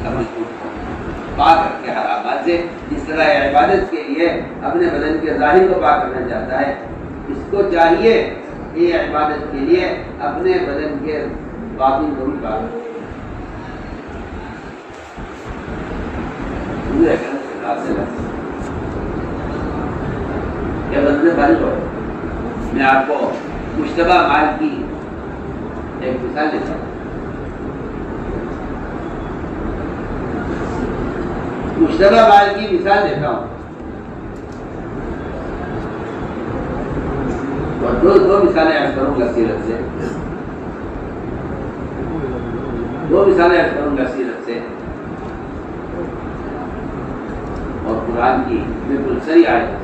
اپنے خود کو پاک رکھے حرامات سے. جس طرح عبادت کے لیے اپنے بدن کے ظاہر کو پاک کرنا چاہتا ہے، اس کو چاہیے یہ عبادت کے لیے اپنے بدن کے باطن کو بھی پاک رکھے. یہ بدن خارج ہو. میں آپ کو مشتبہ مال کی ایک مثال دیتا ہوں. مشتبہ مال کی مثال دیتا ہوں. اور دو مثالیں عرض کروں گا سیرت سے. دو مثالیں عرض کروں گا سیرت سے اور قرآن کی بالکل صحیح آیت.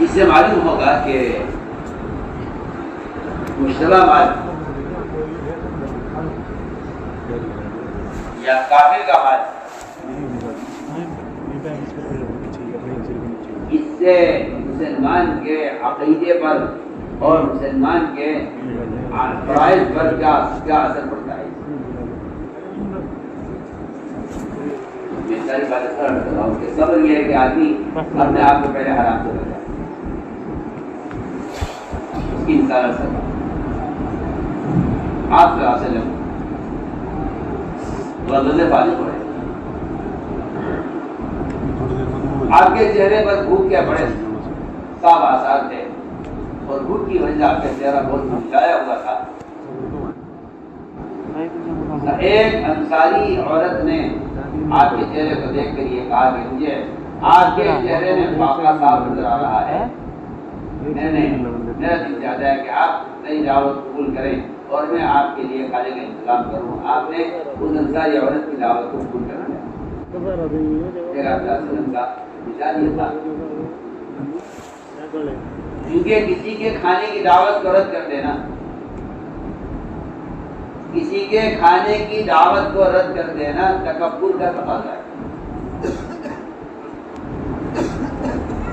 اس سے معلوم ہوگا کہ مشتبہ مال یا کافر کا مال اس سے مسلمان کے عقیدے پر اور مسلمان کے فرائض پر کیا اثر پڑتا ہے. میں ساری باتیں سر رہا ہوں کہ صبر یہ ہے کہ آدمی اپنے آپ کو پہلے حرام سے بچائے. اس کی مثال سے آپ صلی اللہ علیہ وسلم فارغ ہو رہے. آپ کے چہرے پر بھوک کے بڑے صاف آثار تھے اور بھوک کی وجہ آپ کا چہرہ بہت مسکرایا ہوا تھا. ایک انصاری عورت نے آپ کے چہرے کو دیکھ کر یہ کہا کہ مجھے آپ کے چہرے میں فاقہ صاف نظر آ رہا ہے. میرا دل چاہتا ہے کہ آپ نئی دعوت قبول کریں اور میں آپ کے لیے کھانے کا انتظام کروں. آپ نے اس انصاری عورت کی دعوت کو قبول کر لیا. مثال یہ تھا کیونکہ کسی کے کھانے کی دعوت کو رد کر دینا، کسی کے کھانے کی دعوت کو رد کر دینا تکبر کا تقاضا ہے.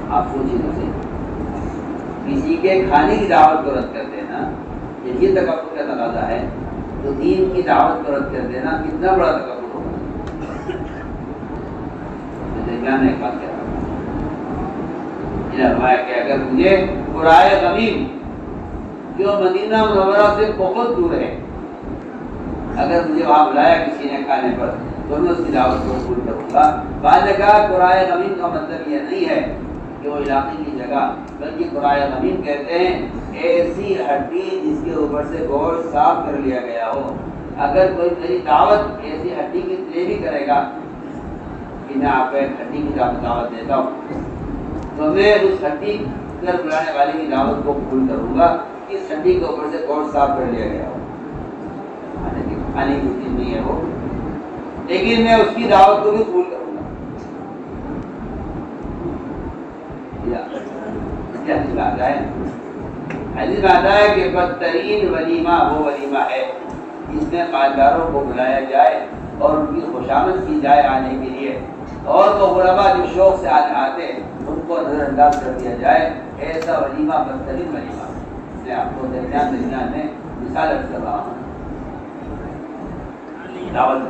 آپ سوچیے تو صحیح، کسی کے کھانے کی دعوت کو رد کر دینا یہ تکبر کا تقاضا ہے تو دین کی دعوت کو رد کر دینا کتنا بڑا تکبر ہوگا. میں ایک بات کہہ رہا ہوں کہ اگر مجھے قرائے غمیم جو مدینہ منورہ سے بہت دور ہے، اگر مجھے وہاں بلایا کسی نے کھانے پر تو میں اس کی دعوت کو قبول کروں گا. بعد نے کہا قرائے غمیم کا مطلب یہ نہیں ہے کہ وہ علاقے کی جگہ، بلکہ قرائے غمیم کہتے ہیں ایسی ہڈی جس کے اوپر سے گوشت صاف کر لیا گیا ہو. اگر کوئی میری دعوت ایسی ہڈی کی جلیبی کرے گا کہ میں آپ کو ایک ہڈی کی دعوت دیتا ہوں تو میں اس ہڈی پر بلانے والے کی دعوت کو قبول کروں گا. اس ہڈی کے اوپر سے گوشت صاف کر لیا گیا ہو، کھانے کی چیز نہیں ہے وہ، لیکن میں اس کی دعوت کو بھی قبول کروں گا. کیا حدیث آتا ہے؟ حدیث آتا ہے کہ بدترین ولیمہ وہ ولیمہ ہے جس میں مالداروں کو بلایا جائے اور ان کی خوشامد کی جائے آنے کے لیے، اور وہ غربا جو شوق سے آتے ان کو نظر انداز کر دیا جائے. ایسا ولیمہ بدترین ولیمہ. میں آپ کو درمیان میں مثال عرض کر رہا ہوں. دعوت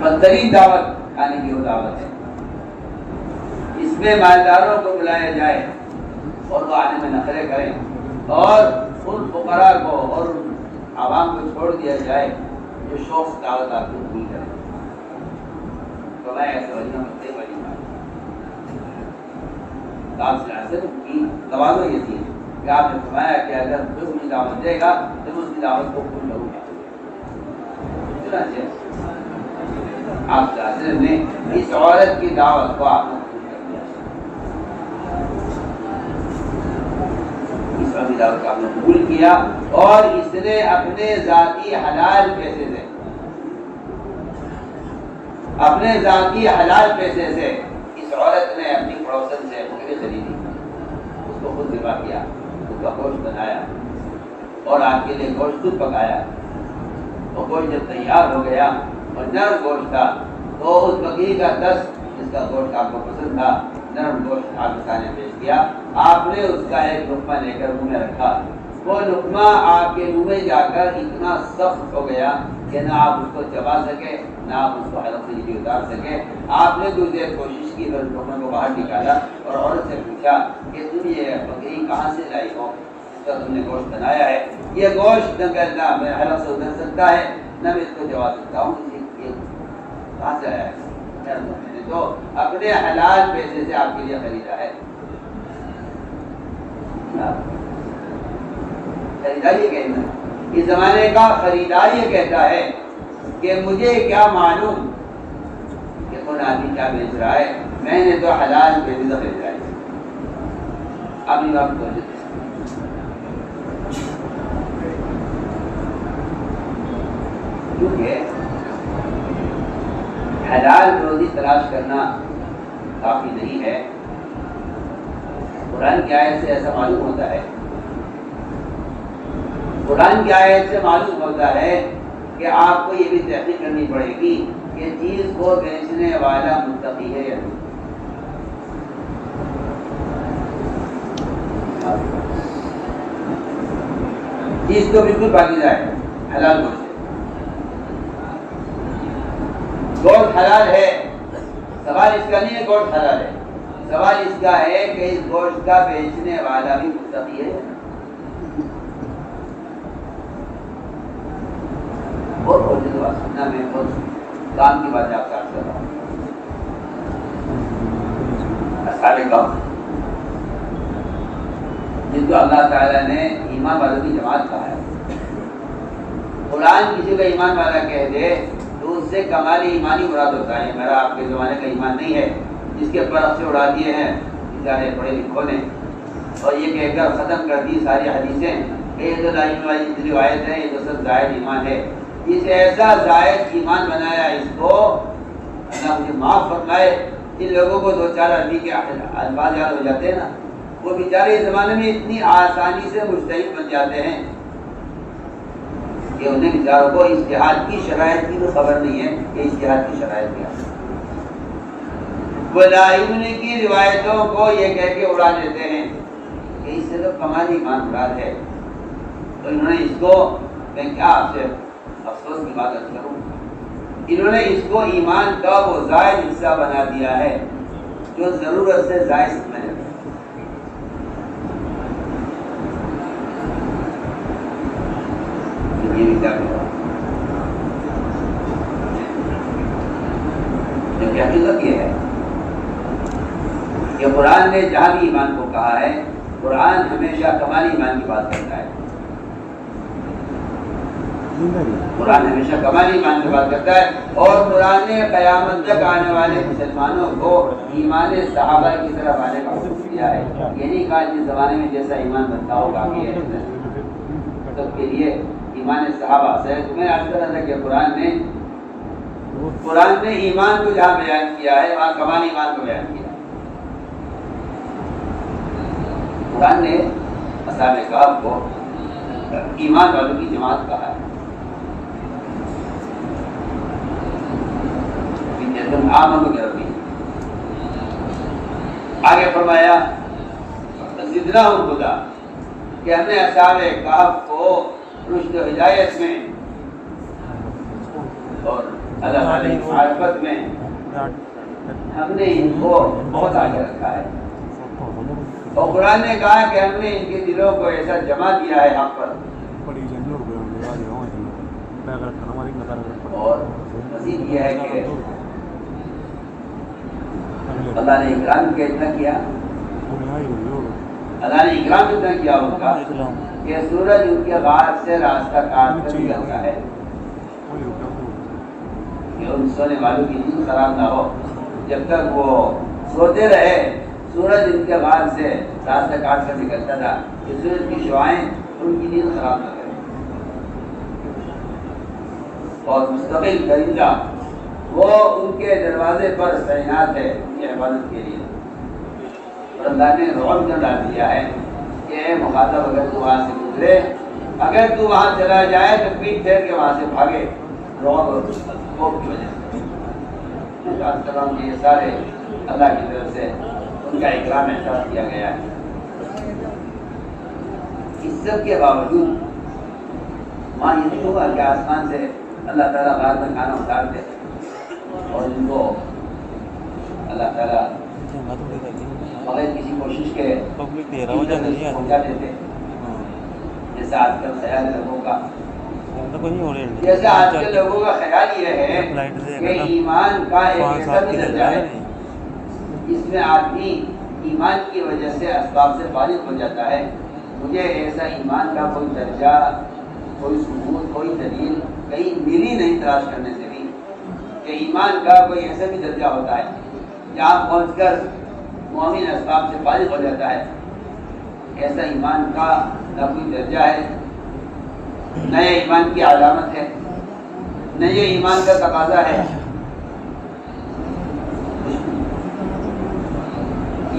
بدترین دعوت کھانے کی وہ دعوت ہے، اس میں مالداروں کو بلایا جائے اور وہ آنے میں نخرے کریں اور ان فقراء کو اور ان عوام کو چھوڑ دیا جائے جو شوق سے دعوت آپ کو قبول کریں. تو میں ایسے ولیمہ بدترین ولیمہ آپ سے حاصل کی توازو یہ تھی کہ آپ نے فرمایا کہ اگر کوئی مجھے دعوت دے گا تو میں اس کی دعوت کو قبول کروں گا. آپ سے حاصل نے اس عورت کی دعوت کو آپ نے قبول کر دیا. اس کی دعوت کو آپ نے قبول کیا اور اس نے اپنے ذاتی حلال پیسے سے اس عورت نے اپنی پڑوسن سے بکری خریدی، اس کو خود ذبح کیا، اس کا گوشت بنایا اور آپ کے لیے گوشت خود پکایا. وہ گوشت جب تیار ہو گیا اور نر گوشت تھا تو اس بکری کا دست جس کا گوشت آپ کو پسند تھا نرم گوشت آپ کے سامنے پیش کیا، آپ نے اس کا ایک لقمہ لے کر منہ میں رکھا، وہ لقمہ آپ کے منہ میں جا کر اتنا سخت ہو گیا کہ نہ آپ اس کو چبا سکے، نہ آپ اس کو حلق سے نیچے اتار سکے۔ آپ نے کچھ دیر کوشش کی، پھر لقمہ کو باہر نکالا اور عورت سے پوچھا کہ تم یہ بکری کہاں سے لائی ہو، اس کا تم نے گوشت بنایا ہے؟ یہ گوشت نہ میں حلق سے اتر سکتا ہے، نہ میں اس کو چبا سکتا ہوں، یہ کہاں سے آیا ہے؟ میں نے تو اپنے حلال پیسے سے آپ کے لیے خریدا ہے۔ خریدار یہ کہنا، اس زمانے کا خریدار یہ کہتا ہے کہ مجھے کیا معلوم کہ کون آدمی کیا بیچ رہا ہے، میں نے تو حلال پیسے سے خریدا ہے۔ ابھی وقت ہو جاتے کیونکہ حلال روزی تلاش کرنا کافی نہیں ہے۔ قرآن کی آیت سے ایسا معلوم ہوتا ہے، قرآن کی آیت سے معلوم ہوتا ہے کہ آپ کو یہ بھی تحقیق کرنی پڑے گی کہ چیز کو بیچنے والا متقی ہے یا نہیں۔ چیز تو بالکل پاکیزہ ہے، حلال گوشت ہے، گوشت حلال ہے، سوال اس کا نہیں ہے گوشت حلال ہے، سوال اس کا ہے کہ اس گوشت کا بیچنے والا بھی متقی ہے۔ بہت سننا میں بہت کام کی بات آپ سے عرض کر رہا ہوں۔ اصحاب کہف جن کو اللہ تعالیٰ نے ایمان والوں کی جماعت کہا ہے، قرآن کسی کا ایمان والا کہہ دے تو اس سے کمال ایمانی مراد ہوتا ہے۔ میرا آپ کے زمانے کا ایمان نہیں ہے، جس کے برق سے اڑا دیے ہیں بیچارے پڑھے لکھوں نے، اور یہ کہہ کر ختم کر دی ساری حدیثیں کہ یہ تو لائن والی روایت ہے، یہ تو سب زائد ایمان ہے۔ اس ایسا زائد ایمان بنایا اس کو، اللہ مجھے معاف فرمائے، جن لوگوں کو دو چار عربی کے الفاظ یاد ہو جاتے ہیں نا، وہ بیچارے اس زمانے میں اتنی آسانی سے مجتہد بن جاتے ہیں کہ انہیں بیچاروں کو اجتہاد کی شرائط کی تو خبر نہیں ہے کہ اجتہاد کی شرائط کیا ہے۔ وہ ابن کی روایتوں کو یہ کہہ کے اڑا دیتے ہیں کہ اس سے تو کمال ایمان مراد ہے۔ تو انہوں نے اس کو، میں کیا آپ سے افسوس کی بات کروں، انہوں نے اس کو ایمان کا وہ زائد حصہ بنا دیا ہے جو ضرورت سے زائد سمجھ رہے ہیں۔ یہ بھی کیا کہا جبکہ حقیقت یہ ہے کہ قرآن نے جہاں بھی ایمان کو کہا ہے، قرآن ہمیشہ کمال ایمان کی بات کرتا ہے۔ قرآن ہمیشہ کمال ایمان کی بات کرتا ہے، اور قرآن نے قیامت تک آنے والے مسلمانوں کو ایمان صحابہ کی طرف آنے کا حکم دیا ہے۔ یہ نہیں کہا جس زمانے میں جیسا ایمان بنتا ہو باقی ہے، سب کے لیے ایمان صحابہ سے۔ میں عرض کر رہا تھا کہ قرآن نے ایمان کو جہاں بیان کیا ہے وہاں کمال ایمان کو بیان کیا۔ قرآن نے اصحاب کہف کو ایمان والوں کی جماعت کہا ہے۔ آگے فرمایا زدناہم ہدی کہ ہم نے اصحاب کہف کو رشد و ہدایت میں اور اللہ تعالی کی معرفت میں ہم نے ان کو بہت آگے رکھا ہے، اور قرآن نے کہا کہ ہم نے ان کے دلوں کو ایسا جمع کیا ہے حق پر، اور مزید یہ ہے کہ اللہ نے اکرام اتنا کیا، اللہ نے اکرام اتنا کیا ان کا کہ سورج ان کے غار سے راستہ کاٹ کر نکلتا ہے کہ ان سونے والوں کی نیند خراب نہ ہو۔ جب تک وہ سوتے رہے سورج ان کے غار سے راستہ کاٹ کر نکلتا تھا کہ سورج کی شعاعیں ان کی نیند خراب نہ کریں، اور مستقل درندہ وہ ان کے دروازے پر تعینات ہے ان کی حفاظت کے لیے۔ اور اللہ نے رعب ڈال دیا ہے کہ اے مخاطب اگر تو وہاں سے گزرے، اگر تو وہاں چلا جائے تو پیٹ پھیر کے وہاں سے بھاگے، رعب اور خوف کی وجہ سے۔ یہ سارے اللہ کی طرف سے ان کا اکرام احساس کیا گیا ہے۔ اس سب کے باوجود وہاں یہ نہیں ہوگا کہ آسمان سے اللہ تعالیٰ غار میں کھانا اتار دے اور ان کو اللہ تعالیٰ بغیر کسی کوشش کے پہنچا دیتے، جیسا آج کل خیال لوگوں کا خیال یہ ہے کہ ایمان کا ایک ایسا بھی درجہ ہے اس میں آدمی ایمان کی وجہ سے اسباب سے فارغ ہو جاتا ہے۔ مجھے ایسا ایمان کا کوئی درجہ، کوئی ثبوت، کوئی دلیل کہیں ملی نہیں تلاش کرنے سے بھی کہ ایمان کا کوئی ایسا بھی درجہ ہوتا ہے جہاں پہنچ کر مومن اسباب سے فارغ ہو جاتا ہے۔ ایسا ایمان کا نہ کوئی درجہ ہے، نہ یہ ایمان کی علامت ہے، نہ یہ ایمان کا تقاضا ہے۔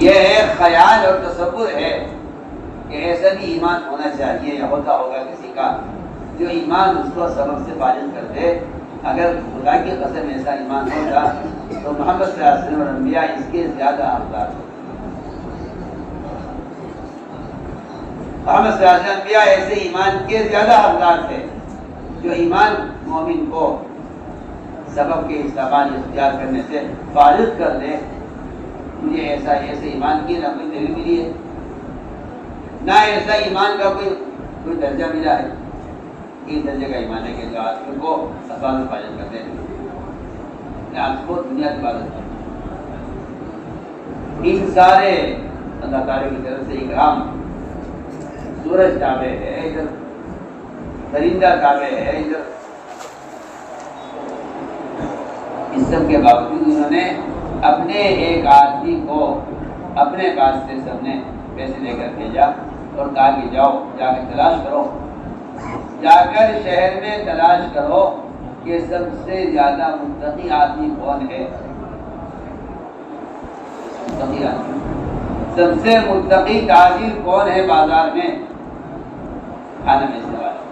یہ ایک خیال اور تصور ہے کہ ایسا بھی ایمان ہونا چاہیے یا ہوتا ہوگا کسی کا جو ایمان اس کو سبب سے فارغ کر دے۔ اگر خدا کی قسم ایسا ایمان ہوتا تو محمد صلی اللہ علیہ وسلم اور انبیاء اس کے زیادہ حقدار تھے۔ محمد صلی اللہ علیہ وسلم انبیاء ایسے ایمان کے زیادہ حقدار تھے جو ایمان مومن کو سبب کے استعمال اختیار کرنے سے فارغ کر دے۔ مجھے ایسے ایمان کی نہ کوئی دلیل ملی ہے، نہ ایسا ایمان کا کوئی درجہ ملا ہے۔ اس درجے کا ایمان ہے کہ جو آدمی کو اسباب میں فارغ کر دے، آج کو دنیا کی عبادت ہے۔ ان سارے اللہ تعالیٰ کی طرف سے اکرام، سورج تابع ہے ادھر، درندہ تابع ہے ادھر، اس سب کے باوجود انہوں نے اپنے ایک آدمی کو اپنے پاس سے سب نے پیسے لے کر بھیجا اور کہا کہ جاؤ جا کے تلاش کرو، جا کر شہر میں تلاش کرو کہ سب سے زیادہ متقی آدمی کون ہے۔ متقی آدمی، سب سے متقی تاجر کون ہے بازار میں کھانا بیچنے والا،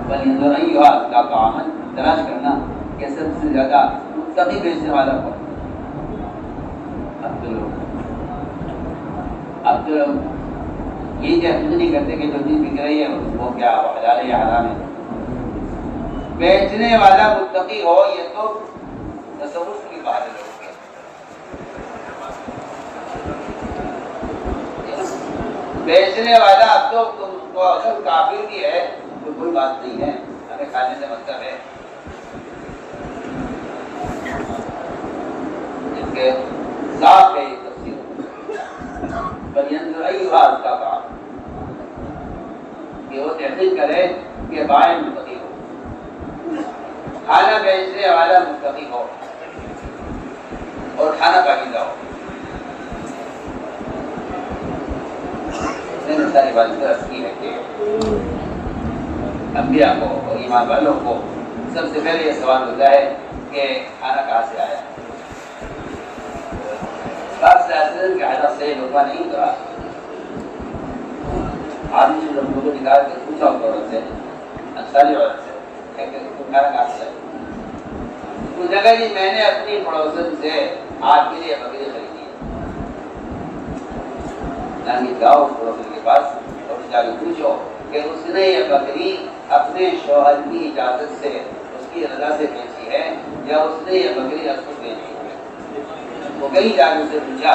بلینظر ایھا کا طعاما، تلاش کرنا کہ سب سے زیادہ متقی بیچنے والا کون ہے۔ اب تو یہ تحقیق نہیں کرتے کہ جو چیز بک رہی ہے وہ کیا حلال ہے یا حرام ہے۔ بیچنے والا متقی ہو یہ تو تصور کی بات ہے لوگوں کے۔ بیچنے والا اب تو تم کو اگر کافر بھی ہے تو کوئی بات نہیں ہے، ہمیں کھانے سے مطلب ہے۔ ان کے صاف ہے یہ تفسیر، بلینظر ایھا کا کام کہ وہ تحقیق کرے کہ بائع متقی ہو، کھانا بیچنے والا متقی ہو اور کھانا پاکیزہ ہو۔ میں نے ساری بات درست کی ہے کہ انبیاء کو اور ایمان والوں کو سب سے پہلے یہ سوال ہوتا ہے کہ کھانا کہاں سے آیا۔ کے حالات سے لوگوں نہیں کرا، آدمی سے لوگوں کو نکال کے پوچھا اس عورت سے، انصاری عورت سے کہ تم کھانا کہاں سے آیا۔ اس جگہ جی میں نے اپنی پڑوسن سے آپ کے لیے بکری خریدی ہے۔ جاؤ اس پڑوسن کے پاس اور جا کے پوچھو کہ اس نے یہ بکری اپنے شوہر کی اجازت سے اس کی رضا سے بیچی ہے یا اس نے یہ بکری اس کو بیچی ہے۔ وہ کہیں جا کے اسے پوچھا،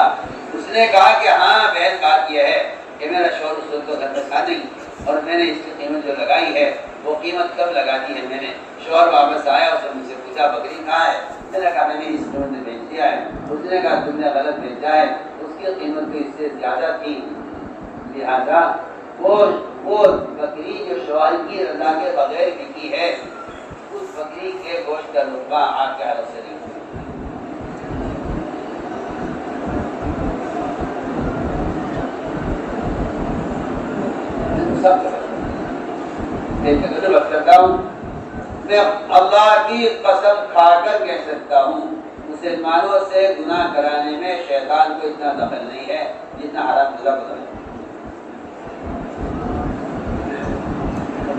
اس نے کہا کہ ہاں بہن بات یہ ہے کہ میرا شوہر اس وقت گھر تک تھا نہیں اور میں نے اس کی قیمت جو لگائی ہے وہ قیمت کب لگا دی ہے میں نے۔ شوہر واپس آیا، اس نے مجھ سے پوچھا بکری کہاں ہے، میں نے کہا میں نے اس قیمت میں بیچ دیا ہے۔ اس نے کہا تم نے غلط بیچا ہے، اس کی قیمت تو اس سے زیادہ تھی، لہذا وہ بکری جو شوہر کی رضا کے بغیر بکی ہے اس بکری کے گوشت کا رتبہ آپ کے حالت سے نہیں ہوتا۔ کرتا ہوں میں اللہ کی قسم کھا کر کہہ سکتا ہوں مسلمانوں سے گناہ کرانے میں شیطان کو اتنا دخل نہیں ہے جتنا حرام رضا کو دخل ہے۔